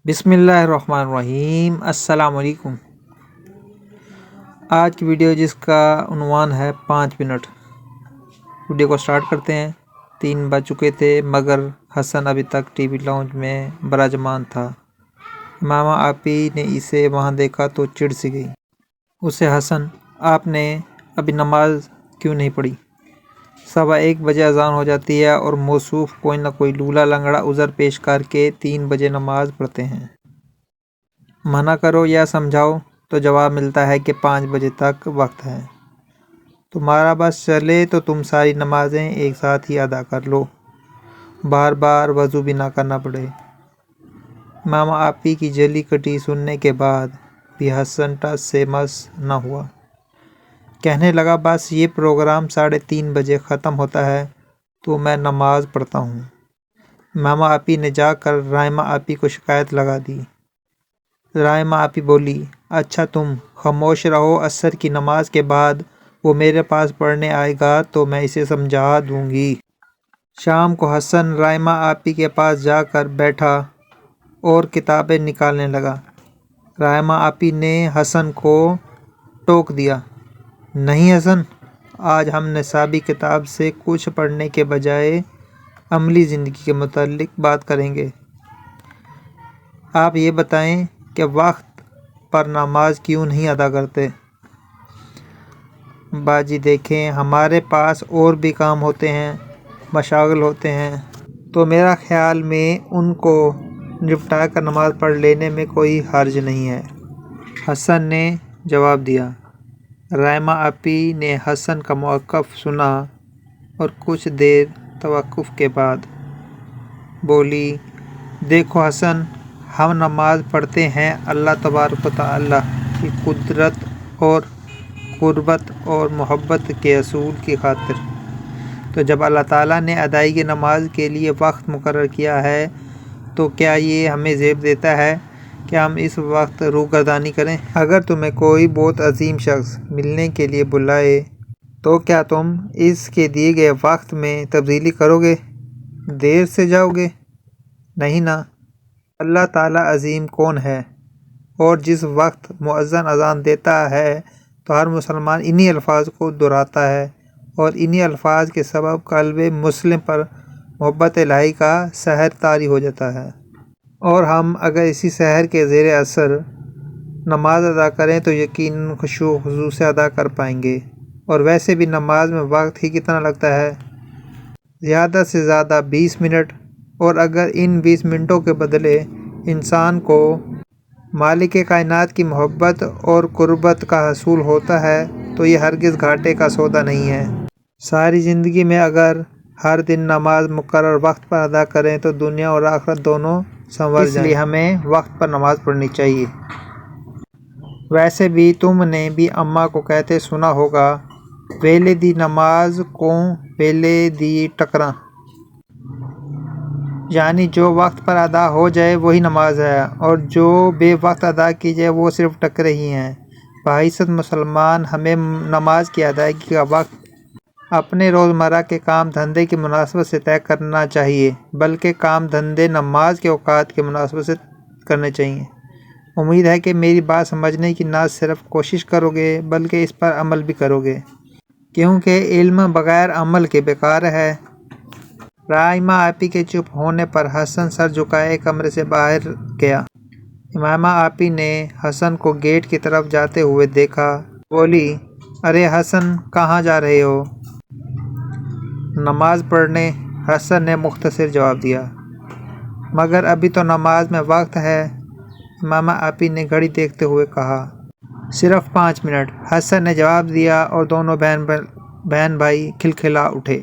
بسم اللہ الرحمن الرحیم۔ السلام علیکم۔ آج کی ویڈیو جس کا عنوان ہے 5 منٹ، ویڈیو کو سٹارٹ کرتے ہیں۔ 3 بج چکے تھے مگر حسن ابھی تک ٹی وی لاؤنج میں براجمان تھا۔ ماما آپی نے اسے وہاں دیکھا تو چڑ سی گئی۔ اسے حسن، آپ نے ابھی نماز کیوں نہیں پڑھی؟ 1:15 بجے اذان ہو جاتی ہے اور موصوف کوئی نہ کوئی لولا لنگڑا عذر پیش کر کے 3 بجے نماز پڑھتے ہیں۔ منع کرو یا سمجھاؤ تو جواب ملتا ہے کہ 5 بجے تک وقت ہے۔ تمہارا بس چلے تو تم ساری نمازیں ایک ساتھ ہی ادا کر لو، بار بار وضو بھی نہ کرنا پڑے۔ ماما آپی کی جلی کٹی سننے کے بعد بھی حسن ٹس سے مس نہ ہوا۔ کہنے لگا، بس یہ پروگرام 3:30 بجے ختم ہوتا ہے تو میں نماز پڑھتا ہوں۔ ماما آپی نے جا کر رائمہ آپی کو شکایت لگا دی۔ رائمہ آپی بولی، اچھا تم خاموش رہو، عصر کی نماز کے بعد وہ میرے پاس پڑھنے آئے گا تو میں اسے سمجھا دوں گی۔ شام کو حسن رائمہ آپی کے پاس جا کر بیٹھا اور کتابیں نکالنے لگا۔ رائمہ آپی نے حسن کو ٹوک دیا، نہیں حسن، آج ہم نصابی کتاب سے کچھ پڑھنے کے بجائے عملی زندگی کے متعلق بات کریں گے۔ آپ یہ بتائیں کہ وقت پر نماز کیوں نہیں ادا کرتے؟ باجی دیکھیں، ہمارے پاس اور بھی کام ہوتے ہیں، مشاغل ہوتے ہیں، تو میرا خیال میں ان کو نپٹا کر نماز پڑھ لینے میں کوئی حرج نہیں ہے، حسن نے جواب دیا۔ رائمہ آپی نے حسن کا موقف سنا اور کچھ دیر توقف کے بعد بولی، دیکھو حسن، ہم نماز پڑھتے ہیں اللہ تبارک و تعالیٰ کی قدرت اور قربت اور محبت کے اصول کی خاطر۔ تو جب اللہ تعالیٰ نے ادائیگی نماز کے لیے وقت مقرر کیا ہے تو کیا یہ ہمیں زیب دیتا ہے کہ ہم اس وقت روگردانی کریں؟ اگر تمہیں کوئی بہت عظیم شخص ملنے کے لیے بلائے تو کیا تم اس کے دیے گئے وقت میں تبدیلی کرو گے؟ دیر سے جاؤ گے؟ نہیں نا۔ اللہ تعالیٰ عظیم کون ہے، اور جس وقت مؤذن اذان دیتا ہے تو ہر مسلمان انہی الفاظ کو دہراتا ہے اور انہی الفاظ کے سبب قلب مسلم پر محبت الہی کا سحر طاری ہو جاتا ہے، اور ہم اگر اسی سحر کے زیر اثر نماز ادا کریں تو یقیناً خشوع و خضوع سے ادا کر پائیں گے۔ اور ویسے بھی نماز میں وقت ہی کتنا لگتا ہے؟ زیادہ سے زیادہ 20 منٹ، اور اگر ان 20 منٹوں کے بدلے انسان کو مالک کائنات کی محبت اور قربت کا حصول ہوتا ہے تو یہ ہرگز گھاٹے کا سودا نہیں ہے۔ ساری زندگی میں اگر ہر دن نماز مقرر وقت پر ادا کریں تو دنیا اور آخرت دونوں سنور جائیں۔ اس لیے ہمیں وقت پر نماز پڑھنی چاہیے۔ ویسے بھی تم نے بھی اماں کو کہتے سنا ہوگا، ویلے دی نماز کو ویلے دی ٹکراں، یعنی جو وقت پر ادا ہو جائے وہی نماز ہے، اور جو بے وقت ادا کی جائے وہ صرف ٹکرے ہی ہیں۔ بحیثیت مسلمان ہمیں نماز کی ادائیگی کا وقت اپنے روزمرہ کے کام دھندے کی مناسبت سے طے کرنا چاہیے، بلکہ کام دھندے نماز کے اوقات کی مناسبت سے کرنے چاہیے۔ امید ہے کہ میری بات سمجھنے کی نہ صرف کوشش کرو گے بلکہ اس پر عمل بھی کرو گے، کیونکہ علم بغیر عمل کے بیکار ہے۔ رائمہ آپی کے چپ ہونے پر حسن سر جھکائے کمرے سے باہر گیا۔ ماما آپی نے حسن کو گیٹ کی طرف جاتے ہوئے دیکھا، بولی، ارے حسن، کہاں جا رہے ہو؟ نماز پڑھنے، حسن نے مختصر جواب دیا۔ مگر ابھی تو نماز میں وقت ہے، ماما آپی نے گھڑی دیکھتے ہوئے کہا۔ صرف 5 منٹ، حسن نے جواب دیا، اور دونوں بہن بھائی کھلکھلا اٹھے۔